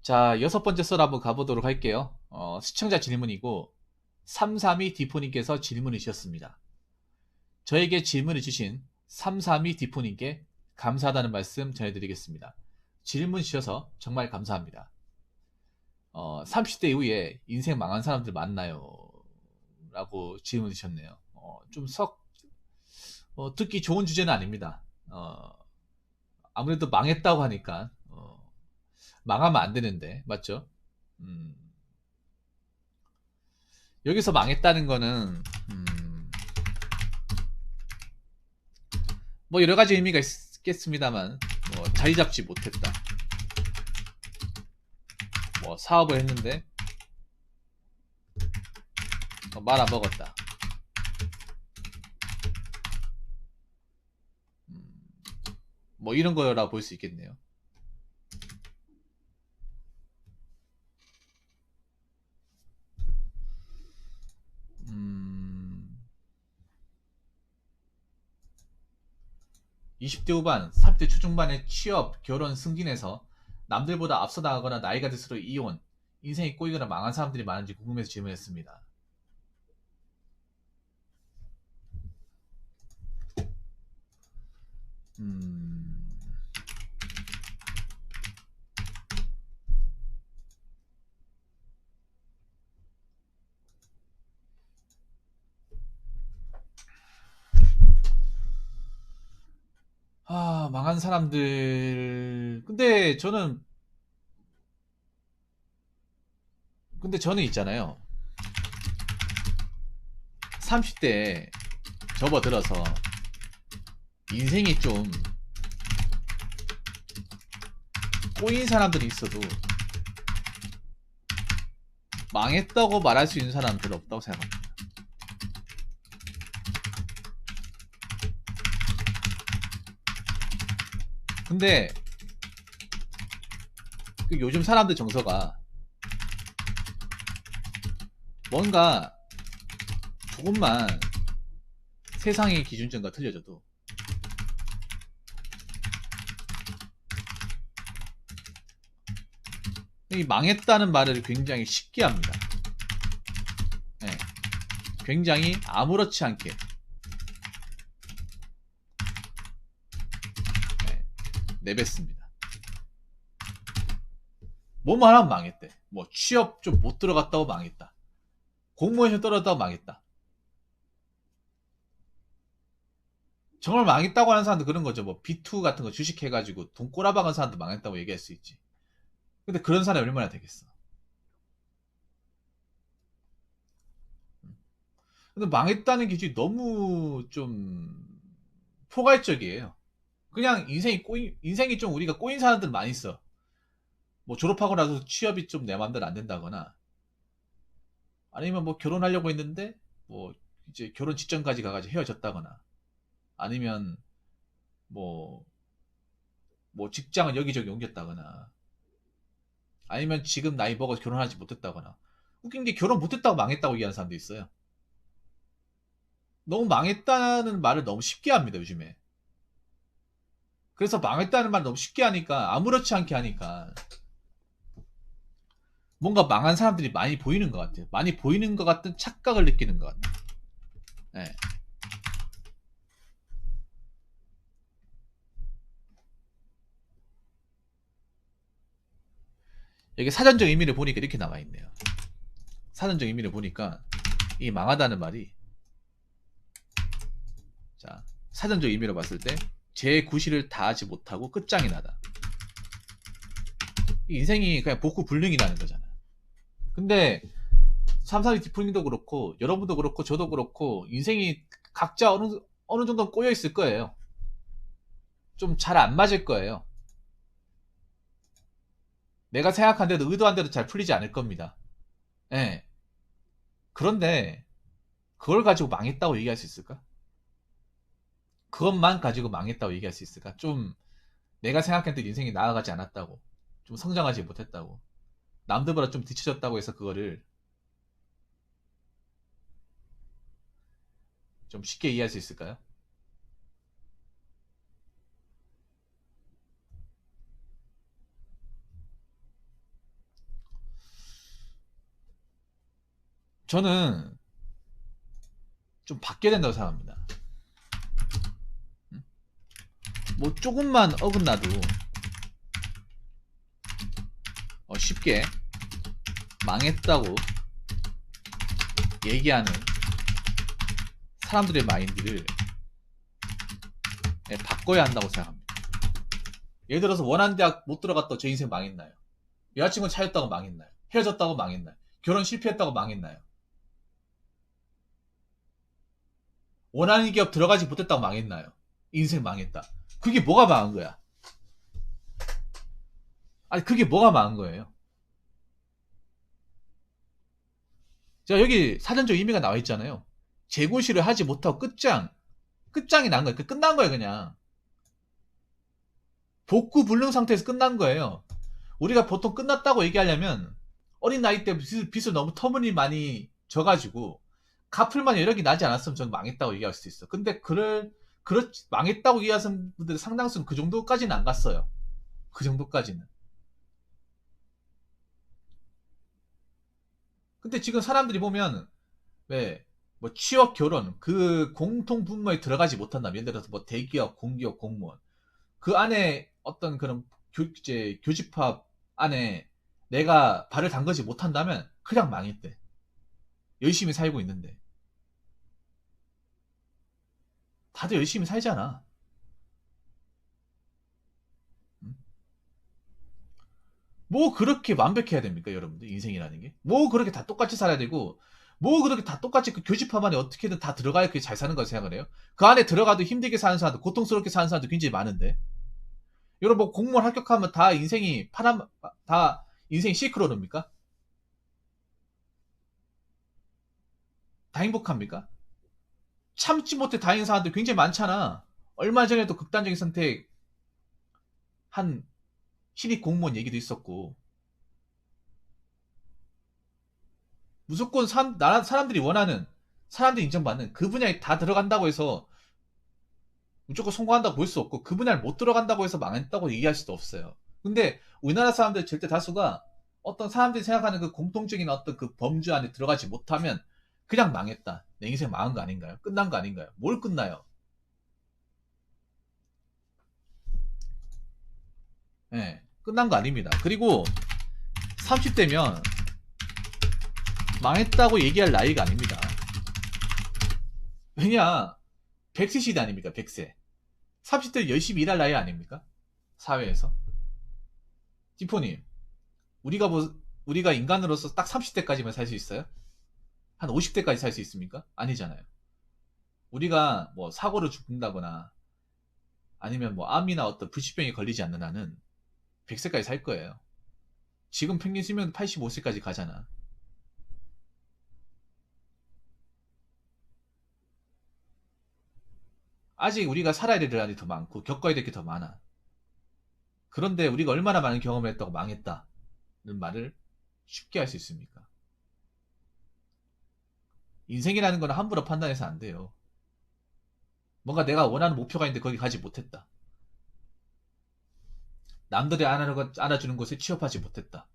자, 여섯 번째 썰 한번 가보도록 할게요. 시청자 질문이고, 332 디포님께서 질문을 주셨습니다. 저에게 질문을 주신 332 디포님께 감사하다는 말씀 전해드리겠습니다. 질문 주셔서 정말 감사합니다. 30대 이후에 인생 망한 사람들 많나요? 라고 질문 주셨네요. 듣기 좋은 주제는 아닙니다. 아무래도 망했다고 하니까, 망하면 안 되는데, 맞죠? 음, 여기서 망했다는 거는 뭐 여러 가지 의미가 있겠습니다만 뭐 자리 잡지 못했다. 뭐 사업을 했는데 말 안 먹었다. 뭐 이런 거라 볼 수 있겠네요. 20대 후반, 30대 초중반의 취업, 결혼, 승진해서 남들보다 앞서 나가거나 나이가 들수록 이혼, 인생이 꼬이거나 망한 사람들이 많은지 궁금해서 질문했습니다. 망한 사람들. 근데 저는 있잖아요. 30대에 접어들어서 인생이 좀 꼬인 사람들이 있어도 망했다고 말할 수 있는 사람은 별로 없다고 생각합니다. 근데 요즘 사람들 정서가 뭔가 조금만 세상의 기준점과 틀려져도 이 망했다는 말을 굉장히 쉽게 합니다. 네, 굉장히 아무렇지 않게 내뱉습니다. 뭐만 하면 망했대. 뭐 취업 좀 못 들어갔다고 망했다. 공무원 시험 떨어졌다고 망했다. 정말 망했다고 하는 사람도 그런 거죠. 뭐 B2 같은 거 주식해가지고 돈 꼬라박은 사람도 망했다고 얘기할 수 있지. 근데 그런 사람이 얼마나 되겠어. 근데 망했다는 기준이 너무 좀 포괄적이에요. 그냥 인생이 좀 우리가 꼬인 사람들 많이 있어. 뭐 졸업하고 나서 취업이 좀 내 맘대로 안 된다거나, 아니면 뭐 결혼하려고 했는데, 뭐 이제 결혼 직전까지 가가지고 헤어졌다거나, 아니면 뭐, 뭐 직장을 여기저기 옮겼다거나, 아니면 지금 나이 먹어서 결혼하지 못했다거나. 웃긴 게 결혼 못했다고 망했다고 얘기하는 사람도 있어요. 너무 망했다는 말을 너무 쉽게 합니다, 요즘에. 그래서 망했다는 말을 너무 쉽게 하니까, 아무렇지 않게 하니까, 뭔가 망한 사람들이 많이 보이는 것 같아요. 많이 보이는 것 같은 착각을 느끼는 것 같아요. 네. 여기 사전적 의미를 보니까 이렇게 나와 있네요. 사전적 의미를 보니까 이 망하다는 말이, 자, 사전적 의미로 봤을 때 제 구실을 다하지 못하고 끝장이 나다. 인생이 그냥 복구 불능이 나는 거잖아. 근데 삼삼이 디프님도 그렇고 여러분도 그렇고 저도 그렇고 인생이 각자 어느 정도 꼬여 있을 거예요. 좀 잘 안 맞을 거예요. 내가 생각한 대로 의도한 대로 잘 풀리지 않을 겁니다. 예. 그런데 그걸 가지고 망했다고 얘기할 수 있을까? 그것만 가지고 망했다고 얘기할 수 있을까? 좀 내가 생각했던 대로 인생이 나아가지 않았다고, 좀 성장하지 못했다고, 남들보다 좀 뒤처졌다고 해서 그거를 좀 쉽게 이해할 수 있을까요? 저는 좀 바뀌어야 된다고 생각합니다. 뭐 조금만 어긋나도 쉽게 망했다고 얘기하는 사람들의 마인드를 바꿔야 한다고 생각합니다. 예를 들어서 원하는 대학 못 들어갔다고 제 인생 망했나요? 여자친구 차였다고 망했나요? 헤어졌다고 망했나요? 결혼 실패했다고 망했나요? 원하는 기업 들어가지 못했다고 망했나요? 인생 망했다. 그게 뭐가 망한 거야? 아니 그게 뭐가 망한 거예요? 자 여기 사전적 의미가 나와 있잖아요. 재고시를 하지 못하고 끝장이 난 거예요. 끝난 거예요 그냥. 복구 불능 상태에서 끝난 거예요. 우리가 보통 끝났다고 얘기하려면 어린 나이 때 빚을 너무 터무니 많이 져가지고 갚을 만한 여력이 나지 않았으면 저는 망했다고 얘기할 수도 있어. 근데 망했다고 얘기하는 분들의 상당수는 그 정도까지는 안 갔어요. 그 정도까지는. 근데 지금 사람들이 보면 왜 뭐 취업 결혼 그 공통 분모에 들어가지 못한다면 예를 들어서 뭐 대기업 공기업 공무원 그 안에 어떤 그런 이제 교집합 안에 내가 발을 담그지 못한다면 그냥 망했대. 열심히 살고 있는데 다들 열심히 살잖아. 뭐 그렇게 완벽해야 됩니까 여러분들 인생이라는 게? 뭐 그렇게 다 똑같이 살아야 되고 뭐 그렇게 다 똑같이 그 교집합 안에 어떻게든 다 들어가야 그게 잘 사는 거 생각을 해요? 그 안에 들어가도 힘들게 사는 사람들 고통스럽게 사는 사람들 굉장히 많은데 여러분 뭐 공무원 합격하면 다 인생이 다 인생이 시크로릅니까? 다 행복합니까? 참지 못해 다행인 사람들 굉장히 많잖아. 얼마 전에도 극단적인 선택 한 신입 공무원 얘기도 있었고 무조건 사람들이 원하는 사람들이 인정받는 그 분야에 다 들어간다고 해서 무조건 성공한다고 볼 수 없고 그 분야를 못 들어간다고 해서 망했다고 얘기할 수도 없어요. 근데 우리나라 사람들 절대 다수가 어떤 사람들이 생각하는 그 공통적인 어떤 그 범주 안에 들어가지 못하면 그냥 망했다. 내 인생 망한 거 아닌가요? 끝난 거 아닌가요? 뭘 끝나요? 예, 끝난 거 아닙니다. 그리고 30대면 망했다고 얘기할 나이가 아닙니다. 왜냐, 100세 시대 아닙니까? 100세. 30대 열심히 일할 나이 아닙니까? 사회에서. 디포님, 우리가 인간으로서 딱 30대까지만 살 수 있어요? 한 50대까지 살 수 있습니까? 아니잖아요. 우리가 뭐 사고를 죽는다거나 아니면 뭐 암이나 어떤 불치병에 걸리지 않는 한은 100세까지 살 거예요. 지금 평균 수명 85세까지 가잖아. 아직 우리가 살아야 될 날이 더 많고 겪어야 될 게 더 많아. 그런데 우리가 얼마나 많은 경험을 했다고 망했다는 말을 쉽게 할 수 있습니까? 인생이라는 건 함부로 판단해서 안 돼요. 뭔가 내가 원하는 목표가 있는데 거기 가지 못했다. 남들이 안아주는 곳에 취업하지 못했다.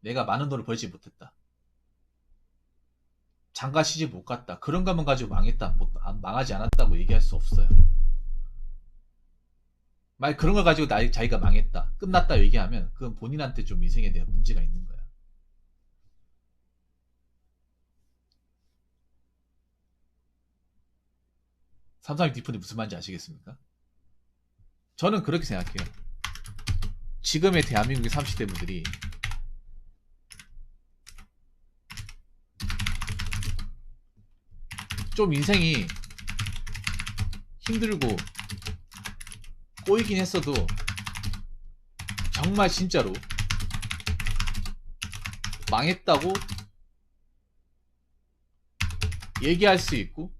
내가 많은 돈을 벌지 못했다. 장가 시집 못 갔다. 그런 것만 가지고 망했다. 망하지 않았다고 얘기할 수 없어요. 만약 그런 걸 가지고 자기가 망했다. 끝났다 얘기하면 그건 본인한테 좀 인생에 대한 문제가 있는 거야. 삼성의 디폰이 무슨 말인지 아시겠습니까? 저는 그렇게 생각해요. 지금의 대한민국의 30대 분들이 좀 인생이 힘들고 꼬이긴 했어도 정말 진짜로 망했다고 얘기할 수 있고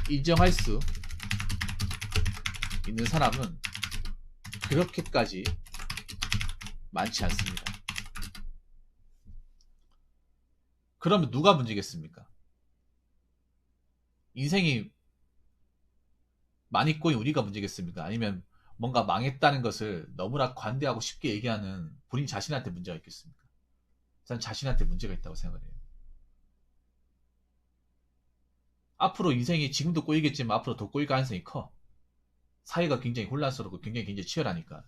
인정할 수 있는 사람은 그렇게까지 많지 않습니다. 그러면 누가 문제겠습니까? 인생이 많이 꼬인 우리가 문제겠습니까? 아니면 뭔가 망했다는 것을 너무나 관대하고 쉽게 얘기하는 본인 자신한테 문제가 있겠습니까? 저는 자신한테 문제가 있다고 생각을 해요. 앞으로 인생이 지금도 꼬이겠지만 앞으로 더 꼬일 가능성이 커. 사회가 굉장히 혼란스럽고 굉장히 치열하니까.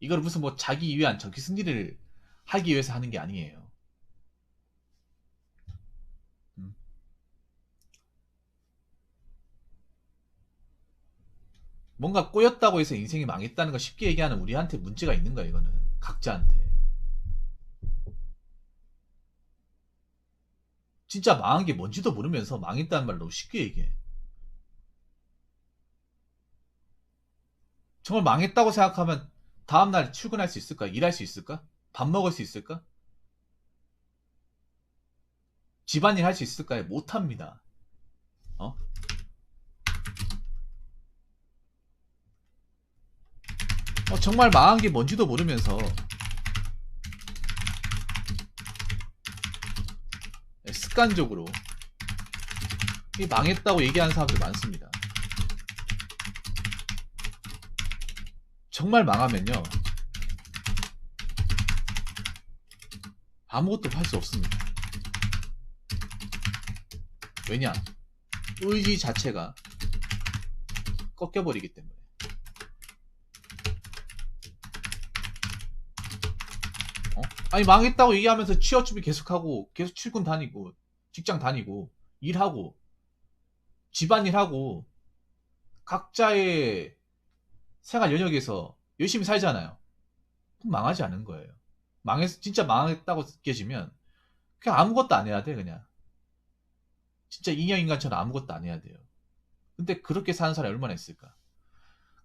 이걸 무슨 뭐 자기 위한 정치 승리를 하기 위해서 하는 게 아니에요. 음. 뭔가 꼬였다고 해서 인생이 망했다는 걸 쉽게 얘기하는 우리한테 문제가 있는 거야, 이거는. 각자한테. 진짜 망한 게 뭔지도 모르면서 망했다는 말 너무 쉽게 얘기해. 정말 망했다고 생각하면 다음날 출근할 수 있을까? 일할 수 있을까? 밥 먹을 수 있을까? 집안일 할 수 있을까요? 못합니다. 어? 정말 망한 게 뭔지도 모르면서 습관적으로 이 망했다고 얘기하는 사람들이 많습니다. 정말 망하면요, 아무것도 할 수 없습니다. 왜냐? 의지 자체가 꺾여버리기 때문에. 아니, 망했다고 얘기하면서 취업 준비 계속하고 계속 출근 다니고 직장 다니고 일하고 집안일하고 각자의 생활 영역에서 열심히 살잖아요. 그럼 망하지 않은 거예요. 진짜 망했다고 느껴지면 그냥 아무것도 안 해야 돼. 그냥 진짜 인형인간처럼 아무것도 안 해야 돼요. 근데 그렇게 사는 사람이 얼마나 있을까?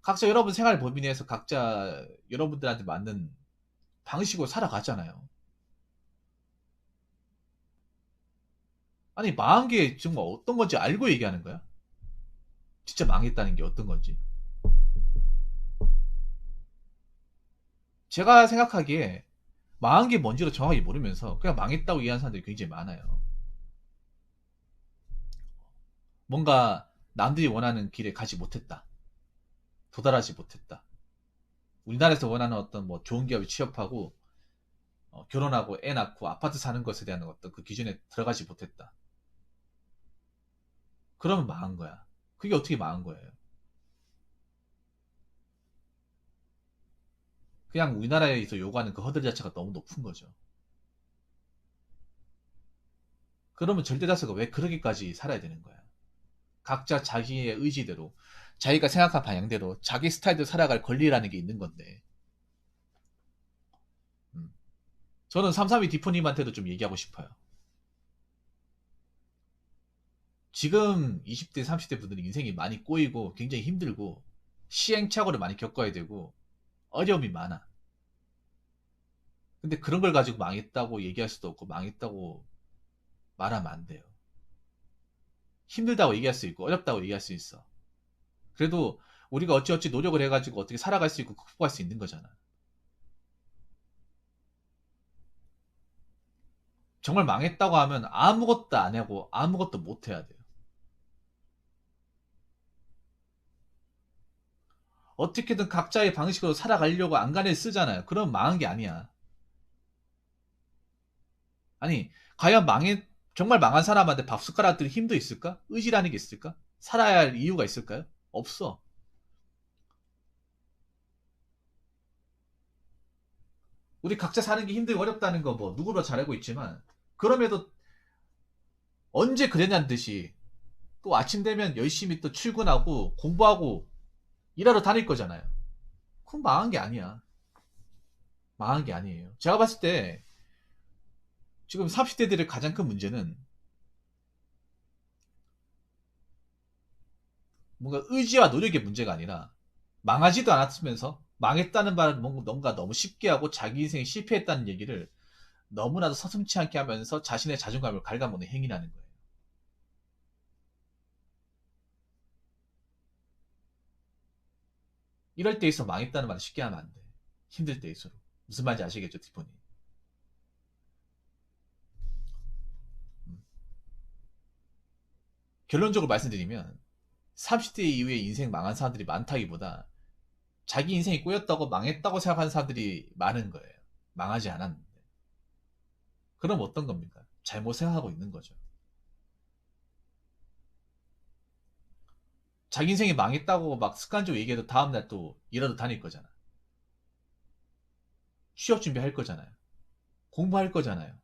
각자 여러분 생활 범위 내에서 각자 여러분들한테 맞는 방식으로 살아가잖아요. 아니, 망한 게 정말 어떤 건지 알고 얘기하는 거야? 진짜 망했다는 게 어떤 건지. 제가 생각하기에 망한 게 뭔지를 정확히 모르면서 그냥 망했다고 얘기하는 사람들이 굉장히 많아요. 뭔가 남들이 원하는 길에 가지 못했다. 도달하지 못했다. 우리나라에서 원하는 어떤 뭐 좋은 기업에 취업하고 결혼하고 애 낳고 아파트 사는 것에 대한 어떤 그 기준에 들어가지 못했다. 그러면 망한 거야. 그게 어떻게 망한 거예요? 그냥 우리나라에서 요구하는 그 허들 자체가 너무 높은 거죠. 그러면 절대다수가 왜 그렇게까지 살아야 되는 거야? 각자 자기의 의지대로, 자기가 생각한 방향대로, 자기 스타일대로 살아갈 권리라는 게 있는 건데. 음. 저는 332 디포님한테도 좀 얘기하고 싶어요. 지금 20대, 30대 분들은 인생이 많이 꼬이고 굉장히 힘들고 시행착오를 많이 겪어야 되고 어려움이 많아. 근데 그런 걸 가지고 망했다고 얘기할 수도 없고 망했다고 말하면 안 돼요. 힘들다고 얘기할 수 있고 어렵다고 얘기할 수 있어. 그래도 우리가 어찌어찌 노력을 해가지고 어떻게 살아갈 수 있고 극복할 수 있는 거잖아. 정말 망했다고 하면 아무것도 안 하고 아무것도 못 해야 돼요. 어떻게든 각자의 방식으로 살아가려고 안간을 쓰잖아요. 그럼 망한 게 아니야. 아니, 과연 정말 망한 사람한테 밥 숟가락 들 힘도 있을까? 의지라는 게 있을까? 살아야 할 이유가 있을까요? 없어. 우리 각자 사는 게 힘들고 어렵다는 거 뭐 누구나 잘 알고 있지만 그럼에도 언제 그랬냐는 듯이 또 아침 되면 열심히 또 출근하고 공부하고 일하러 다닐 거잖아요. 그럼 망한 게 아니야. 망한 게 아니에요. 제가 봤을 때 지금 30대들의 가장 큰 문제는 뭔가 의지와 노력의 문제가 아니라 망하지도 않았으면서 망했다는 말을 뭔가 너무 쉽게 하고 자기 인생에 실패했다는 얘기를 너무나도 서슴치 않게 하면서 자신의 자존감을 갉아먹는 행위라는 거예요. 이럴 때에서 망했다는 말을 쉽게 하면 안 돼. 힘들 때일수록. 무슨 말인지 아시겠죠, 티포니? 음. 결론적으로 말씀드리면 30대 이후에 인생 망한 사람들이 많다기보다 자기 인생이 꼬였다고 망했다고 생각하는 사람들이 많은 거예요. 망하지 않았는데. 그럼 어떤 겁니까? 잘못 생각하고 있는 거죠. 자기 인생이 망했다고 막 습관적으로 얘기해도 다음날 또 일하러 다닐 거잖아. 취업 준비할 거잖아요. 공부할 거잖아요.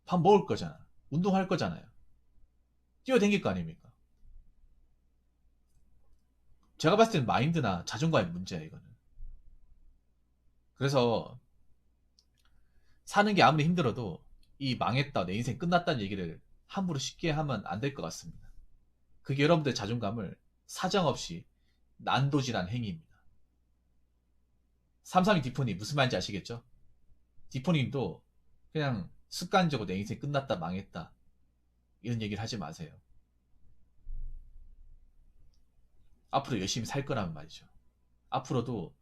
밥 먹을 거잖아. 운동할 거잖아요. 뛰어댕길 거 아닙니까? 제가 봤을 때는 마인드나 자존감의 문제야, 이거는. 그래서 사는 게 아무리 힘들어도 이 망했다, 내 인생 끝났다는 얘기를 함부로 쉽게 하면 안 될 것 같습니다. 그게 여러분들의 자존감을 사정없이 난도질한 행위입니다. 삼삼이 디포니 무슨 말인지 아시겠죠? 디포님도 그냥 습관적으로 내 인생 끝났다, 망했다 이런 얘기를 하지 마세요. 앞으로 열심히 살 거라는 말이죠. 앞으로도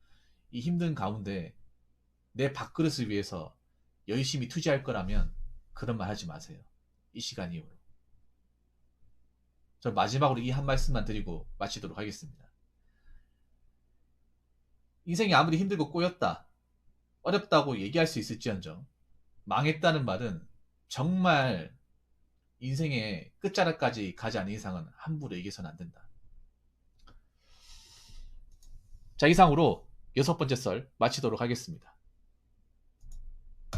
이 힘든 가운데 내 밥그릇을 위해서 열심히 투자할 거라면 그런 말 하지 마세요. 이 시간 이후로. 저 마지막으로 이 한 말씀만 드리고 마치도록 하겠습니다. 인생이 아무리 힘들고 꼬였다, 어렵다고 얘기할 수 있을지언정 망했다는 말은 정말 인생의 끝자락까지 가지 않은 이상은 함부로 얘기해서는 안 된다. 자, 이상으로 6번째 썰 마치도록 하겠습니다.